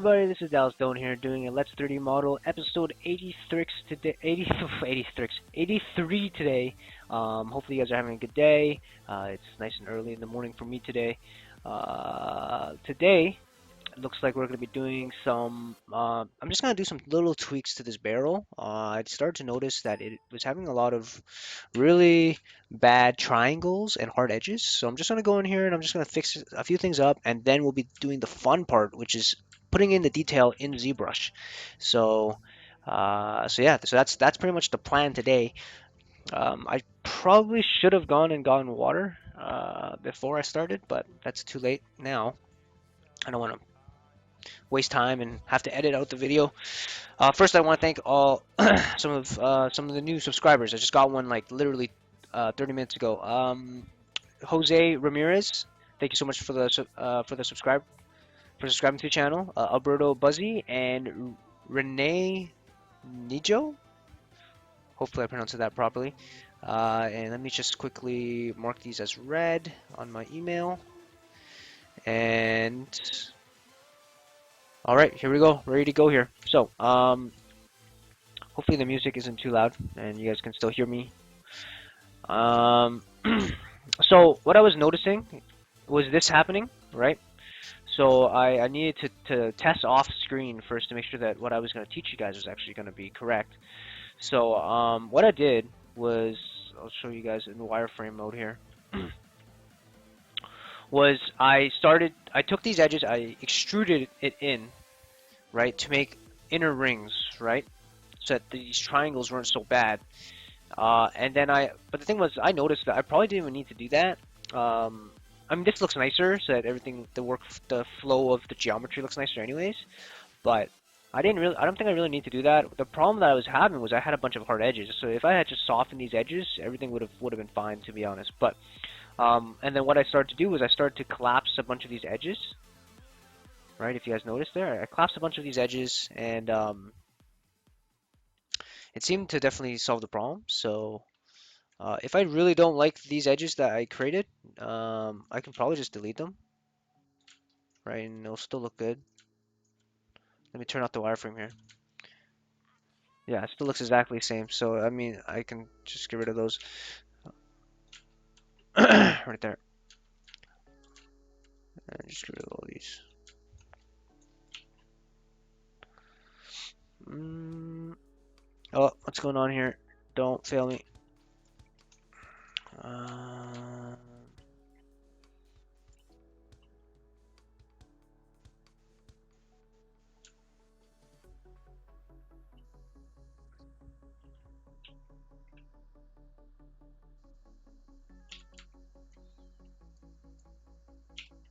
everybody, this is Dallas Stone here doing a Let's 3D Model episode 83 today, 83 today. Hopefully you guys are having a good day. It's nice and early in the morning for me today. Today, it looks like we're going to be doing some, I'm just going to do some little tweaks to this barrel. I started to notice that it was having a lot of really bad triangles and hard edges. So I'm just going to go in here and I'm just going to fix a few things up, and then we'll be doing the fun part, which is putting in the detail in ZBrush. So, so that's pretty much the plan today. I probably should have gone and gotten water before I started, but that's too late now. I don't want to waste time and have to edit out the video. First, I want to thank all some of the new subscribers. I just got one like literally 30 minutes ago. Jose Ramirez, thank you so much for the subscribing to the channel. Alberto Buzzy and Renee Nijo. Hopefully I pronounced that properly. And let me just quickly mark these as read on my email. And all right, here we go. Ready to go here. So, hopefully the music isn't too loud and you guys can still hear me. So what I was noticing was this happening, right? So I needed to test off screen first to make sure that what I was going to teach you guys was actually going to be correct. So what I did was, I'll show you guys in the wireframe mode here, was I took these edges, I extruded it in, right, to make inner rings, right, so that these triangles weren't so bad. And then but the thing was, I noticed that I probably didn't even need to do that. I mean, this looks nicer, so that everything, the flow of the geometry looks nicer anyways, but I don't think I really need to do that. The problem that I was having was I had a bunch of hard edges, so if I had just softened these edges, everything would have been fine, to be honest. But and then what I started to do was I started to collapse a bunch of these edges, right? If you guys noticed there, I collapsed a bunch of these edges, and it seemed to definitely solve the problem. So if I really don't like these edges that I created, I can probably just delete them, right? And it'll still look good. Let me turn off the wireframe here. Yeah, it still looks exactly the same. So, I mean, I can just get rid of those right there. And just get rid of all these. Oh, what's going on here? Don't fail me.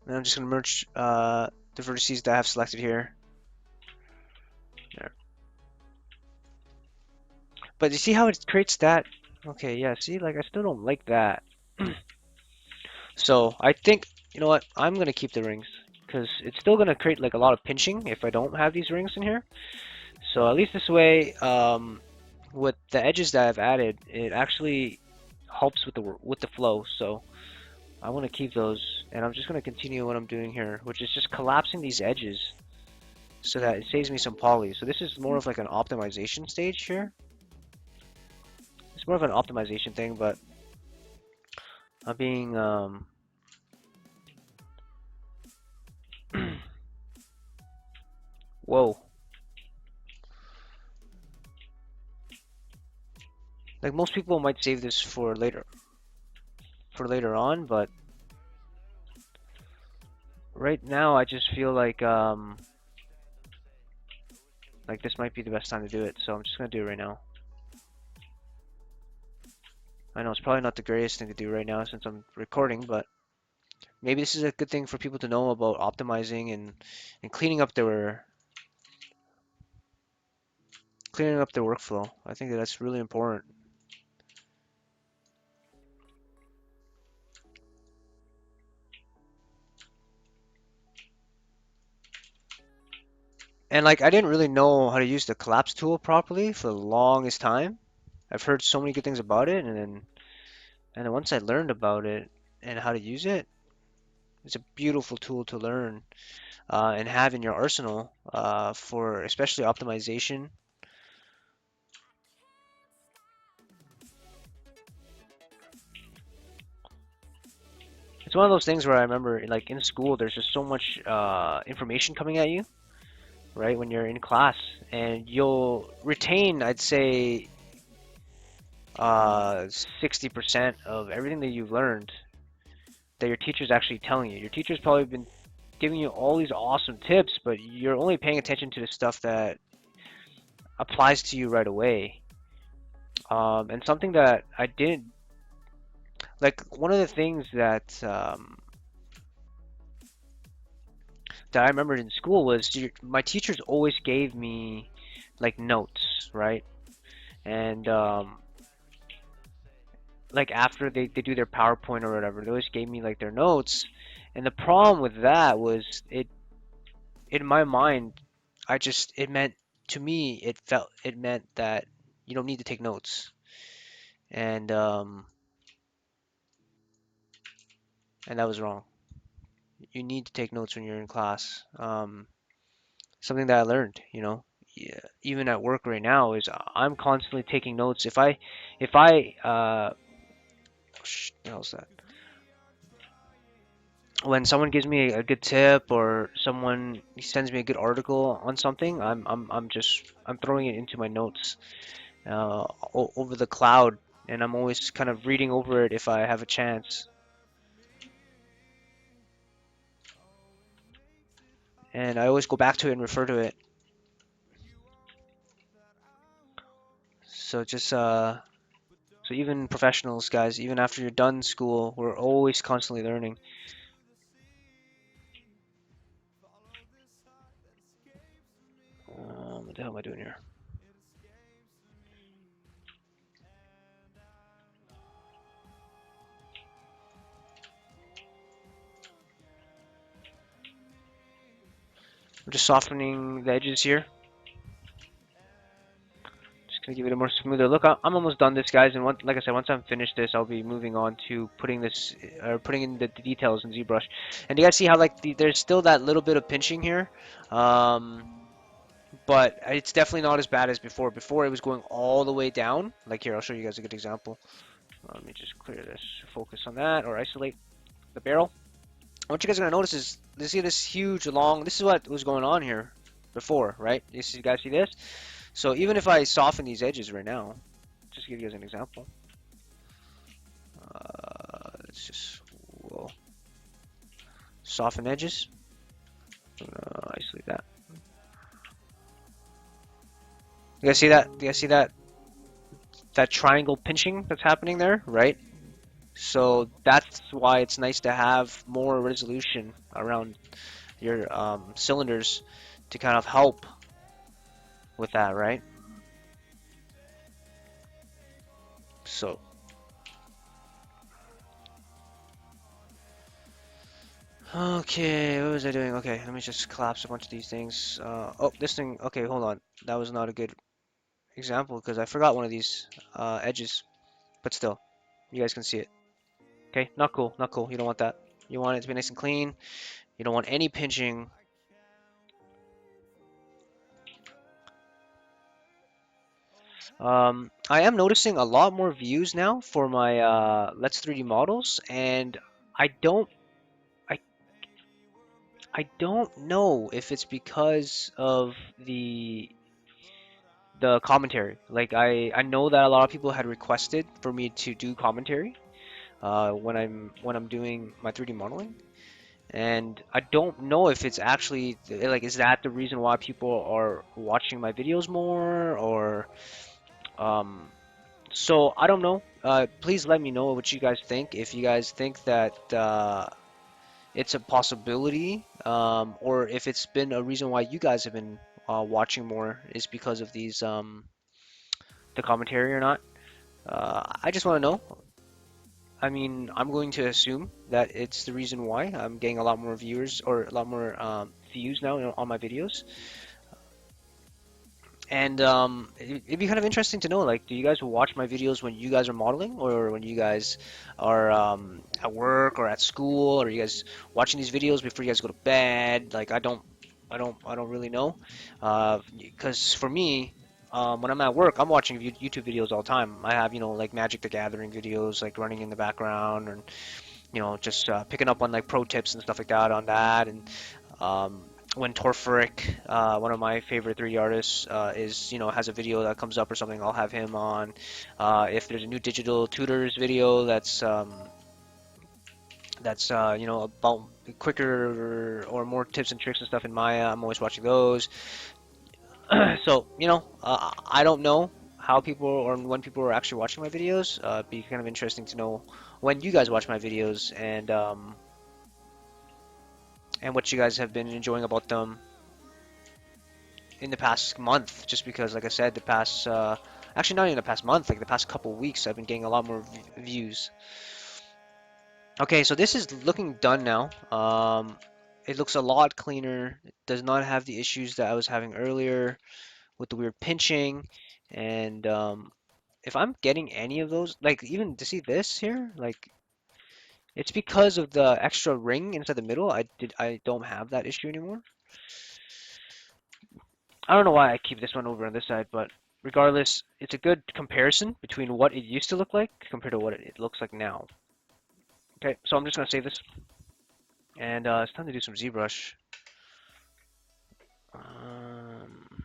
And I'm just going to merge the vertices that I have selected here. There. But you see how it creates that? Okay, yeah, see, like I still don't like that. So I think, you know what, I'm going to keep the rings, because it's still going to create like a lot of pinching if I don't have these rings in here. So at least this way, with the edges that I've added, it actually helps with the flow. So I want to keep those, and I'm just going to continue what I'm doing here, which is just collapsing these edges so that it saves me some poly. So this is more of like an optimization stage here. It's more of an optimization thing, but I'm being whoa. Like most people might save this for later on, but right now I just feel like this might be the best time to do it, so I'm just gonna do it right now. I know it's probably not the greatest thing to do right now since I'm recording, but maybe this is a good thing for people to know about optimizing and cleaning up their workflow. I think that's really important. And like I didn't really know how to use the collapse tool properly for the longest time. I've heard so many good things about it, and then once I learned about it and how to use it, It's a beautiful tool to learn and have in your arsenal for especially optimization. It's one of those things where I remember, like in school, there's just so much information coming at you, right? When you're in class, and you'll retain, I'd say, 60% of everything that you've learned that your teacher's actually telling you. Your teacher's probably been giving you all these awesome tips, but you're only paying attention to the stuff that applies to you right away. And something that I didn't like, one of the things that I remembered in school was my teachers always gave me like notes, right? And like after they do their PowerPoint or whatever, they always gave me like their notes. And the problem with that was it in my mind, it meant to me it meant that you don't need to take notes. And and that was wrong. You need to take notes when you're in class. Something that I learned, yeah, even at work right now is I'm constantly taking notes. If I what the hell's that? When someone gives me a good tip or someone sends me a good article on something, I'm throwing it into my notes over the cloud, and I'm always kind of reading over it if I have a chance. And I always go back to it and refer to it. So just so even professionals, guys, even after you're done school, we're always constantly learning. What the hell am I doing here? I'm just softening the edges here. Just gonna give it a more smoother look. I'm almost done this, guys, and like I said, once I'm finished this, I'll be moving on to putting in the details in ZBrush. And you guys see how like there's still that little bit of pinching here, but it's definitely not as bad as before. Before it was going all the way down. Like here, I'll show you guys a good example. Let me just clear this, focus on that, or isolate the barrel. What you guys are gonna notice is you see this huge long. This is what was going on here before, right? You guys see this? So even if I soften these edges right now, just give you guys an example. Let's just soften edges. Isolate that. You guys see that? You guys see that triangle pinching that's happening there, right? So that's why it's nice to have more resolution around your cylinders to kind of help with that, right? So okay, what was I doing? Okay, let me just collapse a bunch of these things. Oh, this thing. Okay, hold on. That was not a good example because I forgot one of these edges. But still, you guys can see it. Okay, not cool, not cool. You don't want that. You want it to be nice and clean. You don't want any pinching. I am noticing a lot more views now for my Let's 3D models, and I don't, I, I don't know if it's because of the commentary. Like I know that a lot of people had requested for me to do commentary when I'm doing my 3D modeling, and I don't know if it's actually like is that the reason why people are watching my videos more or um so I don't know. Please let me know what you guys think. If you guys think that it's a possibility, or if it's been a reason why you guys have been watching more is because of these the commentary or not. I just want to know. I mean, I'm going to assume that it's the reason why I'm getting a lot more viewers or a lot more views now on my videos. And it'd be kind of interesting to know, like, do you guys watch my videos when you guys are modeling, or when you guys are at work or at school, or are you guys watching these videos before you guys go to bed? Like, I don't really know. Because for me, when I'm at work, I'm watching YouTube videos all the time. I have, like Magic the Gathering videos, like running in the background, and just picking up on like pro tips and stuff like that on that. And when Torfric, one of my favorite 3D artists, has a video that comes up or something, I'll have him on. If there's a new digital tutors video that's about quicker or more tips and tricks and stuff in Maya, I'm always watching those. So I don't know how people or when people are actually watching my videos. It'd be kind of interesting to know when you guys watch my videos, and what you guys have been enjoying about them in the past month. Just because, like I said, the past actually not even the past month, like the past couple weeks, I've been getting a lot more views. Okay, so this is looking done now. It looks a lot cleaner. It does not have the issues that I was having earlier with the weird pinching. And if I'm getting any of those, like even to see this here, like it's because of the extra ring inside the middle. I don't have that issue anymore. I don't know why I keep this one over on this side, but regardless, it's a good comparison between what it used to look like compared to what it looks like now. Okay, so I'm just gonna save this, and it's time to do some ZBrush. Um,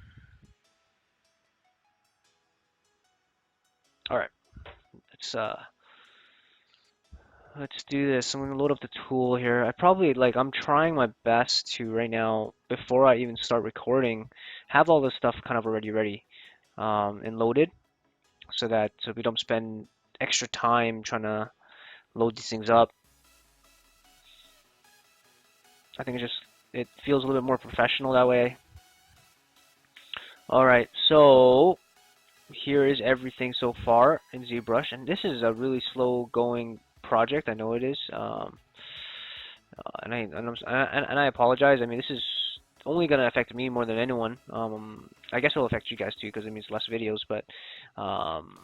all right, let's uh, let's do this. I'm gonna load up the tool here. I'm trying my best to right now, before I even start recording, have all this stuff kind of already ready, and loaded, so we don't spend extra time trying to load these things up. I think it feels a little bit more professional that way. All right, so here is everything so far in ZBrush, and this is a really slow going project. I know it is, and I apologize. I mean, this is only going to affect me more than anyone. I guess it'll affect you guys too, because it means less videos. Um,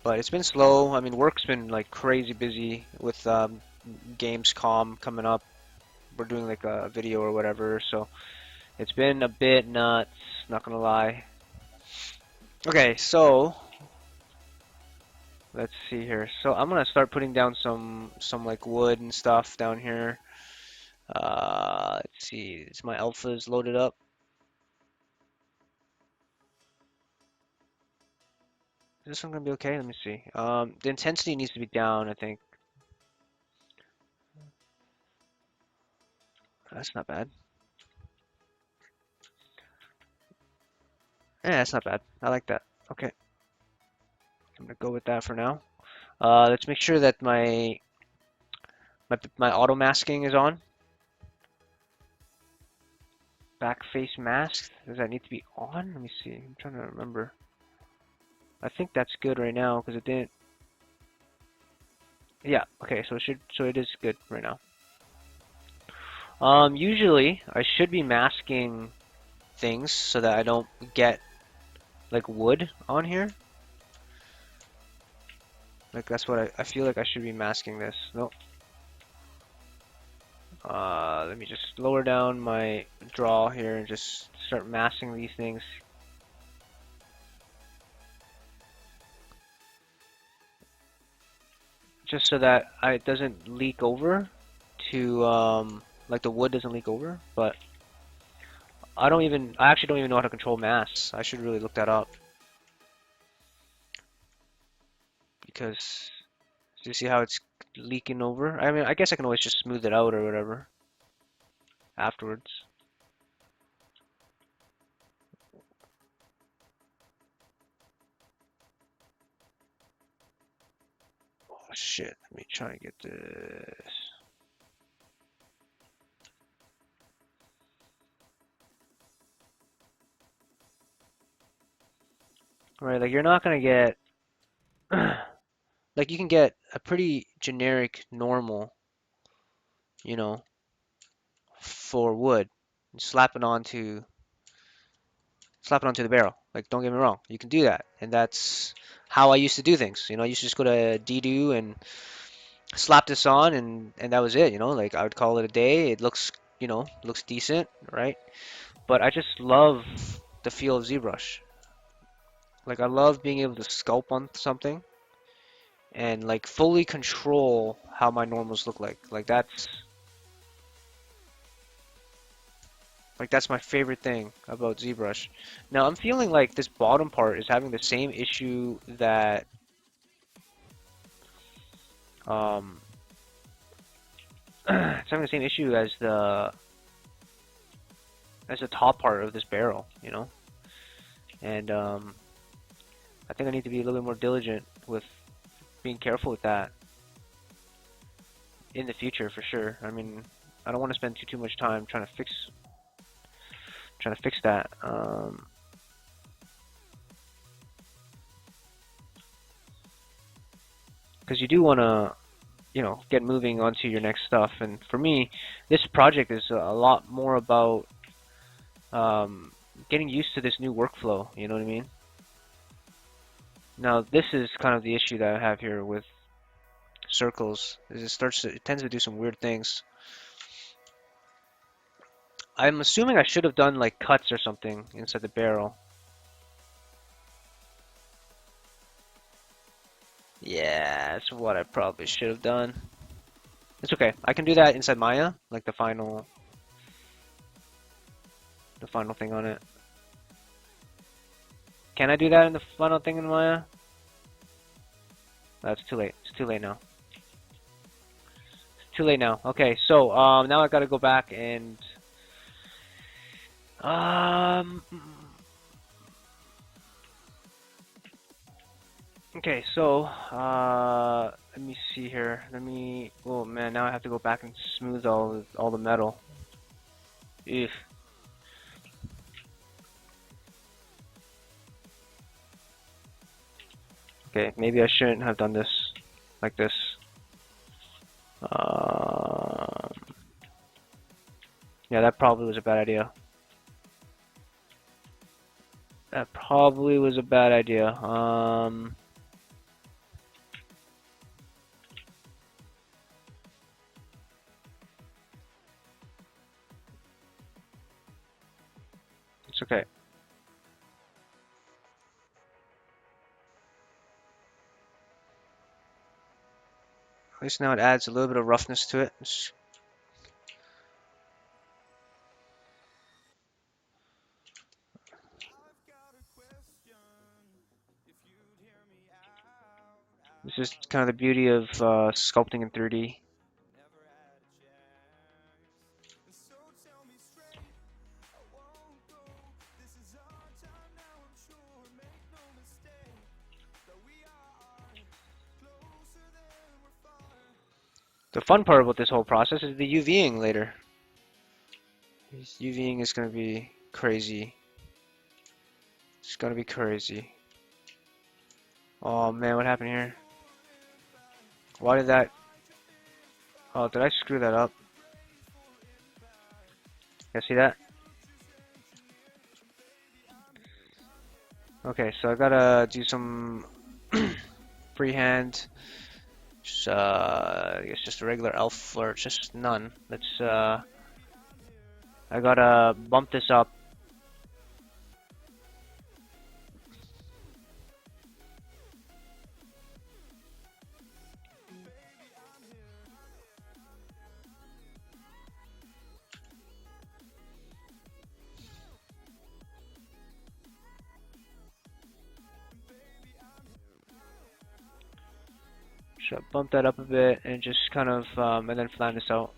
but it's been slow. I mean, work's been like crazy busy with Gamescom coming up. We're doing like a video or whatever, so it's been a bit nuts, not gonna lie. Okay, so let's see here. So I'm gonna start putting down some like wood and stuff down here. Let's see, is my alphas loaded up? Is this one gonna be okay? Let me see. The intensity needs to be down, I think. That's not bad. Yeah, that's not bad. I like that. Okay, I'm gonna go with that for now. Let's make sure that my auto masking is on. Back face mask. Does that need to be on? Let me see. I'm trying to remember. I think that's good right now because it didn't. Yeah. Okay. So it is good right now. Usually I should be masking things so that I don't get like wood on here. Like that's what I feel like I should be masking this. Nope. Let me just lower down my draw here and just start masking these things. Just so that it doesn't leak over to, like the wood doesn't leak over, but I actually don't even know how to control masks. I should really look that up. Because, do you see how it's leaking over? I mean, I guess I can always just smooth it out or whatever afterwards. Oh shit, let me try and get this. Right, like you're not gonna get, like you can get a pretty generic normal, you know, for wood and slap it onto the barrel. Like, don't get me wrong, you can do that, and that's how I used to do things. I used to just go to Dedo and slap this on, and that was it. Like I would call it a day. It looks decent, right? But I just love the feel of ZBrush. Like I love being able to sculpt on something and like fully control how my normals look like. Like that's my favorite thing about ZBrush. Now I'm feeling like this bottom part is having the same issue that um it's having the same issue as the top part of this barrel. And I think I need to be a little bit more diligent with being careful with that in the future for sure. I mean, I don't want to spend too much time trying to fix that. Because you do want to, get moving onto your next stuff. And for me, this project is a lot more about getting used to this new workflow. You know what I mean? Now, this is kind of the issue that I have here with circles. Is it tends to do some weird things. I'm assuming I should have done like cuts or something inside the barrel. Yeah, that's what I probably should have done. It's okay. I can do that inside Maya, like the final thing on it. Can I do that in the final thing in Maya? That's too late. It's too late now. It's too late now. Okay, so now I gotta go back and um. Okay, so let me see here. Oh man, now I have to go back and smooth all the metal. Eef. Okay, maybe I shouldn't have done this like this. Yeah, that probably was a bad idea. That probably was a bad idea. It's okay. At least now it adds a little bit of roughness to it. This is kind of the beauty of sculpting in 3D. The fun part about this whole process is the UVing later. UVing is going to be crazy. It's going to be crazy. Oh man, what happened here? Why did that... Oh, did I screw that up? You see that? Okay, so I gotta do some freehand. I guess just a regular elf or just none. I gotta bump this up. Should bump that up a bit and just kind of, and then flatten this out.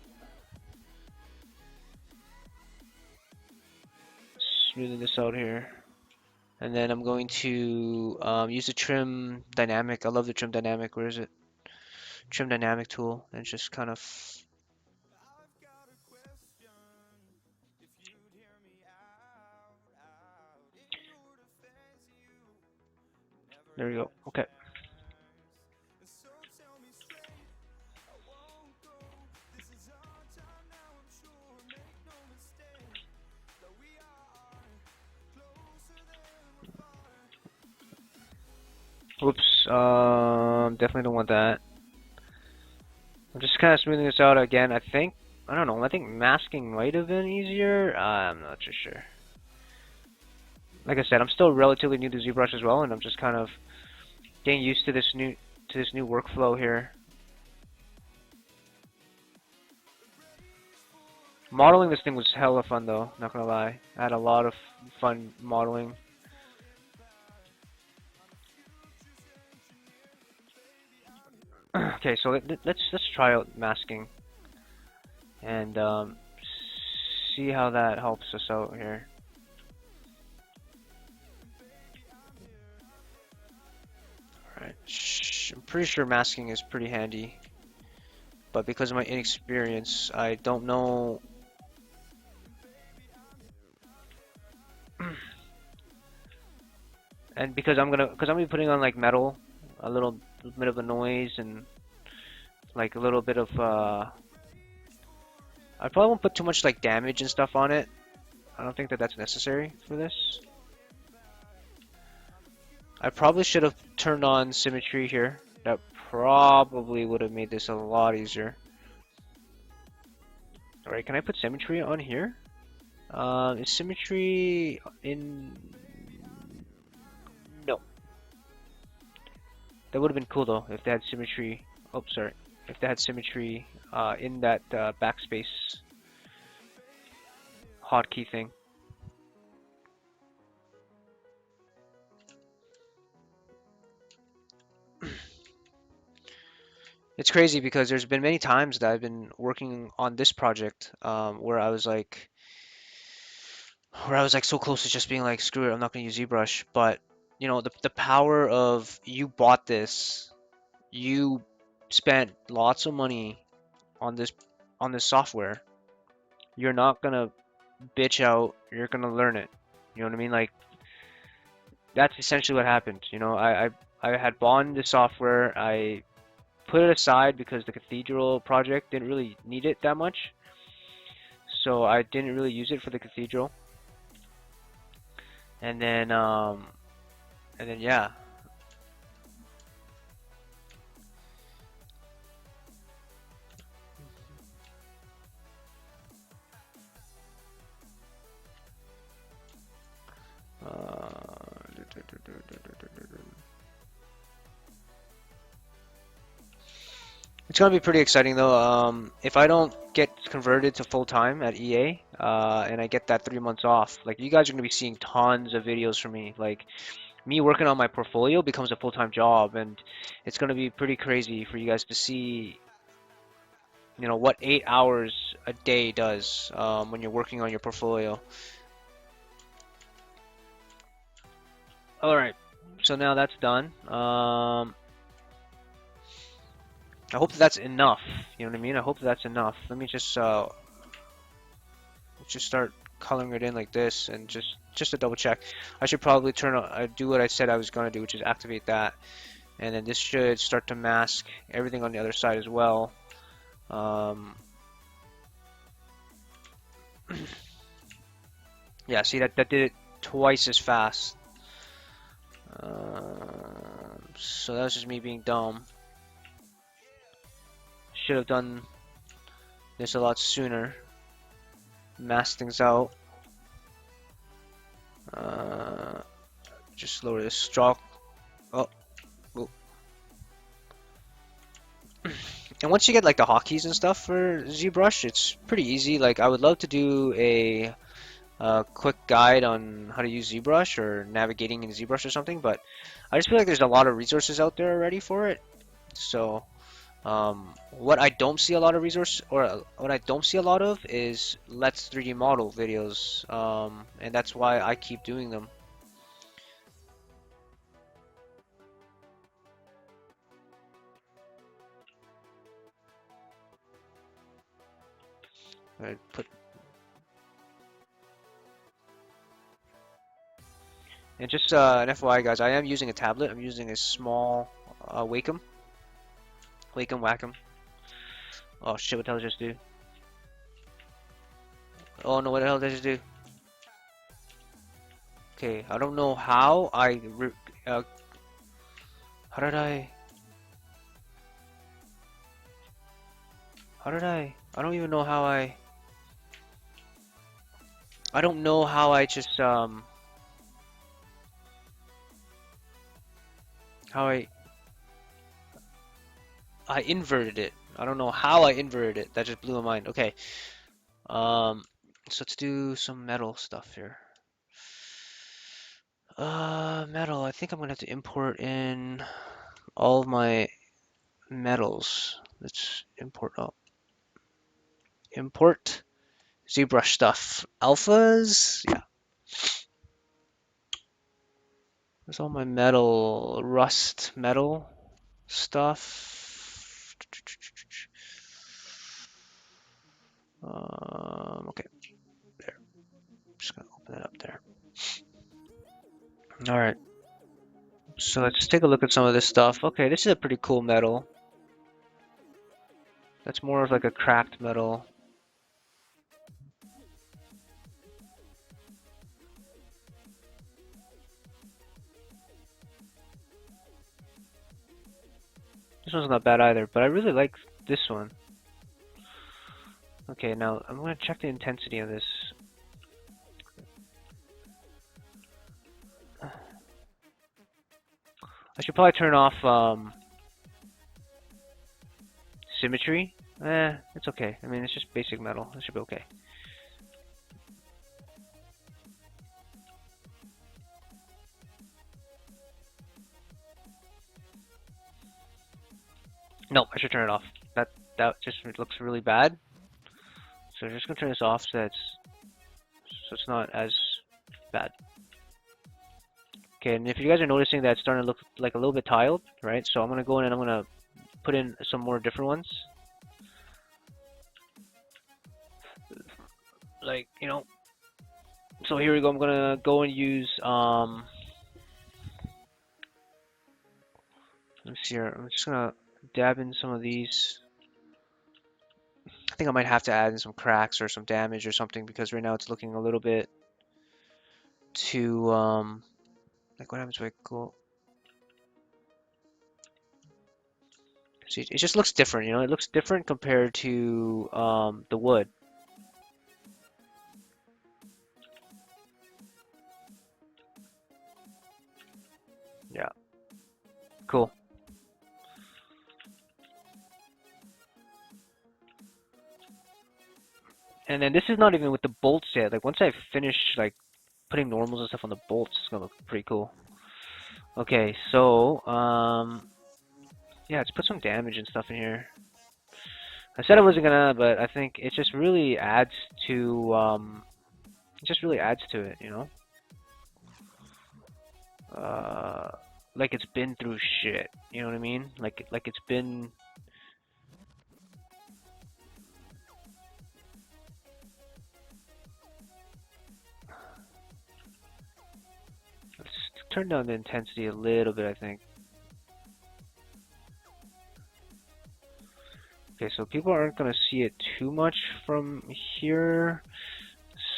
Smoothing this out here. And then I'm going to use the trim dynamic. I love the trim dynamic. Where is it? Trim dynamic tool, and just kind of. There we go. Okay. Definitely don't want that. I'm just kind of smoothing this out again. I don't know. I think masking might have been easier. I'm not too sure. Like I said, I'm still relatively new to ZBrush as well, and I'm just kind of getting used to this new workflow here. Modeling this thing was hella fun though, not gonna lie. I had a lot of fun modeling. Okay, so let's try out masking and see how that helps us out here. Alright, I'm pretty sure masking is pretty handy, but because of my inexperience, I don't know. And because I'm gonna be putting on like metal, a little bit of a noise and like a little bit of I probably won't put too much like damage and stuff on it. I don't think that that's necessary for this. I probably should have turned on symmetry here. That probably would have made this a lot easier. Alright, can I put symmetry on here? Is symmetry in... No. That would have been cool though, if they had symmetry... Oh, sorry. If they had symmetry in that backspace hotkey thing. It's crazy because there's been many times that I've been working on this project where I was like, so close to just being like, screw it, I'm not gonna use ZBrush. But you know, the power of you bought this, you spent lots of money on this software. You're not gonna bitch out. You're gonna learn it. You know what I mean? Like that's essentially what happened. You know, I had bought the software. I put it aside because the Cathedral project didn't really need it that much. So I didn't really use it for the Cathedral. And then yeah. It's gonna be pretty exciting though. If I don't get converted to full time at EA, and I get that 3 months off, like you guys are gonna be seeing tons of videos from me. Like me working on my portfolio becomes a full-time job, and it's gonna be pretty crazy for you guys to see, you know, what 8 hours a day does when you're working on your portfolio. All right, so now that's done. I hope that that's enough. You know what I mean? I hope that that's enough. Let me just start coloring it in like this, and just to double check. I should probably do what I said I was gonna do, which is activate that, and then this should start to mask everything on the other side as well. Yeah, see that did it twice as fast. So that was just me being dumb. Should have done this a lot sooner. Mask things out. Just lower this stroke. Oh, oh. And once you get like the hotkeys and stuff for ZBrush, it's pretty easy. Like I would love to do a quick guide on how to use ZBrush or navigating in ZBrush or something, but I just feel like there's a lot of resources out there already for it. So what I don't see a lot of what I don't see a lot of is Let's 3D Model videos, and that's why I keep doing them. I put and just an FYI, guys, I am using a tablet. I'm using a small Wacom Wacom. Oh shit! What the hell did I just do? Oh no! What the hell did I just do? Okay, I don't know how How did I? How did I? I don't even know how I. I don't know how I just how I inverted it. I don't know how I inverted it. That just blew my mind. Okay. Um, so let's do some metal stuff here. Metal. I think I'm gonna have to import in all of my metals. Let's import. Oh, import ZBrush stuff. Alphas. Yeah. There's all my metal, rust metal stuff. Okay, there. Just gonna open that up there. All right. So let's take a look at some of this stuff. Okay, this is a pretty cool metal. That's more of like a cracked metal. This one's not bad either, but I really like this one. Okay, now I'm gonna check the intensity of this. I should probably turn off symmetry. It's okay. I mean, it's just basic metal. It should be okay. No, I should turn it off. That just looks really bad. So I'm just gonna turn this off so it's not as bad. Okay, and if you guys are noticing that it's starting to look like a little bit tiled, right? So I'm gonna go in and I'm gonna put in some more different ones. Like, you know. So here we go. I'm gonna go and use let's see here. I'm just gonna dab in some of these. I think I might have to add in some cracks or some damage or something because right now it's looking a little bit too like what happens when I go. See, it just looks different, you know. It looks different compared to the wood. Yeah, cool. And then this is not even with the bolts yet. Like once I finish like putting normals and stuff on the bolts, it's gonna look pretty cool. Okay, so yeah, let's put some damage and stuff in here. I said I wasn't gonna, but I think it just really adds to it, you know. Like it's been through shit, you know what I mean? Like it's been. Let's turn down the intensity a little bit, I think. Okay, so people aren't gonna see it too much from here.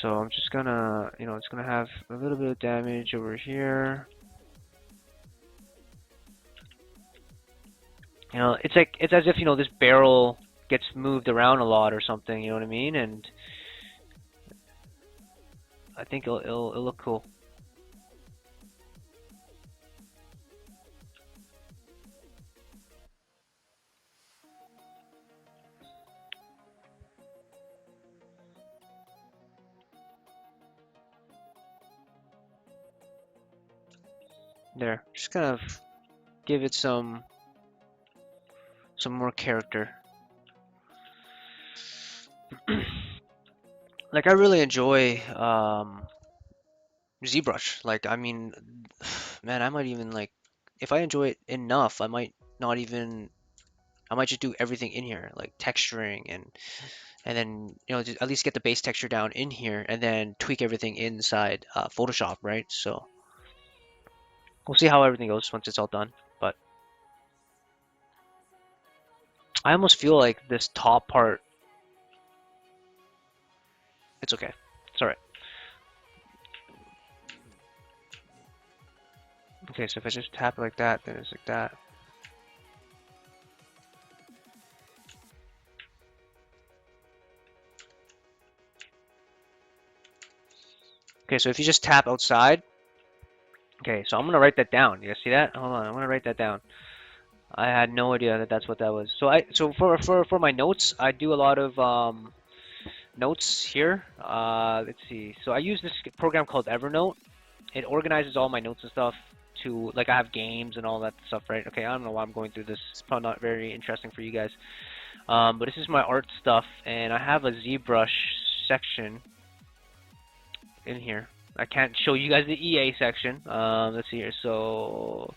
So I'm just gonna, you know, it's gonna have a little bit of damage over here. You know, it's like it's as if, you know, this barrel gets moved around a lot or something, you know what I mean? And I think it'll look cool. There, just kind of give it some more character. Like I really enjoy ZBrush. Like I mean, man, I might even like if I enjoy it enough, I might not even I might just do everything in here, like texturing and then you know just at least get the base texture down in here and then tweak everything inside Photoshop, right? So we'll see how everything goes once it's all done. But I almost feel like this top part, it's okay. It's all right. Okay, so if I just tap it like that, then it's like that. Okay, so if you just tap outside, okay, so I'm gonna write that down. You guys see that? Hold on, I'm gonna write that down. I had no idea that that's what that was. So for my notes, I do a lot of notes here. Let's see. So I use this program called Evernote. It organizes all my notes and stuff to, like, I have games and all that stuff, right? Okay, I don't know why I'm going through this. It's probably not very interesting for you guys. But this is my art stuff, and I have a ZBrush section in here. I can't show you guys the EA section. Let's see here. So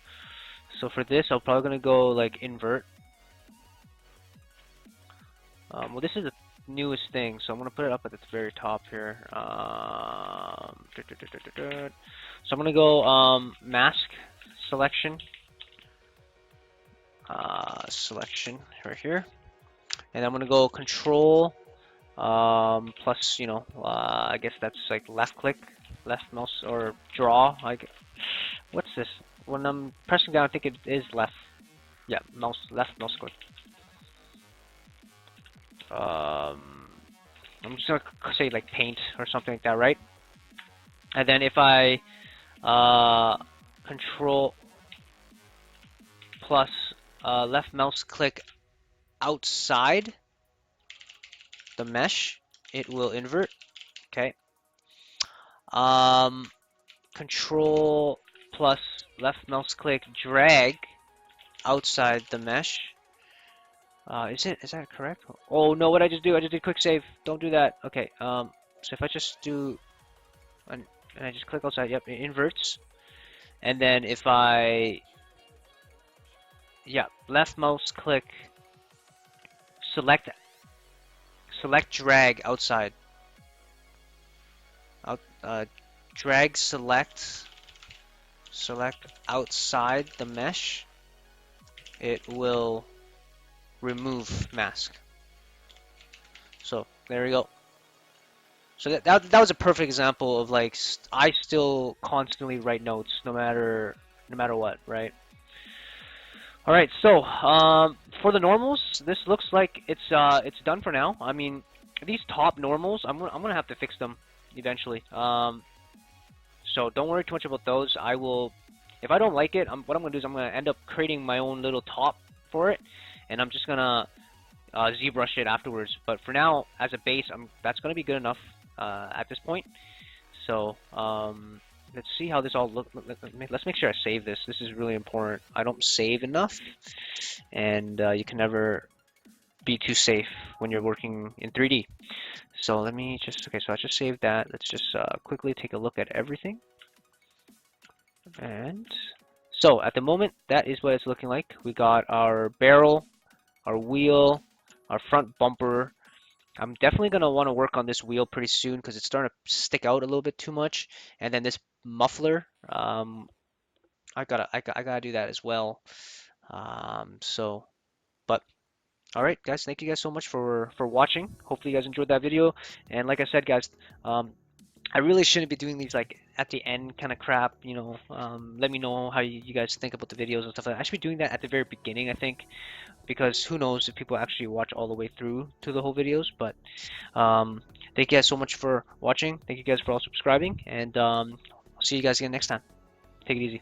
for this, I'm probably gonna go like invert. Well, this is the newest thing, so I'm gonna put it up at the very top here. So I'm gonna go mask selection, selection right here, and I'm gonna go control plus, you know, I guess that's like left click, left mouse, or draw. Like, what's this? When I'm pressing down, I think it is left. Yeah, left mouse click. I'm just gonna say like paint or something like that, right? And then if I control plus left mouse click outside the mesh, it will invert. Okay. Control plus left mouse click drag outside the mesh. Is that correct? Oh no, what I just do? I just did quick save. Don't do that. Okay. So if I just do, and I just click outside, yep, it inverts. And then if I, yeah, left mouse click, select drag outside. Drag select outside the mesh. It will remove mask. So there we go. So that was a perfect example of, like, I still constantly write notes no matter what, right? All right, so for the normals, this looks like it's done for now. I mean, these top normals, I'm gonna have to fix them eventually. So don't worry too much about those. I will, if I don't like it, what I'm gonna do is I'm gonna end up creating my own little top for it, and I'm just gonna ZBrush it afterwards. But for now, as a base, that's gonna be good enough at this point. So let's see how this all looks. Let's make sure I save this. This is really important. I don't save enough, and you can never be too safe when you're working in 3D. So let me just, okay, so I just saved that. Let's just quickly take a look at everything. And so at the moment, that is what it's looking like. We got our barrel, our wheel, our front bumper. I'm definitely gonna want to work on this wheel pretty soon because it's starting to stick out a little bit too much. And then this muffler, I gotta do that as well. But all right, guys, thank you guys so much for watching. Hopefully you guys enjoyed that video. And like I said, guys, I really shouldn't be doing these like at the end kind of crap, you know. Let me know how you guys think about the videos and stuff like that. I should be doing that at the very beginning, I think, because who knows if people actually watch all the way through to the whole videos. But thank you guys so much for watching. Thank you guys for all subscribing, and I'll see you guys again next time. Take it easy.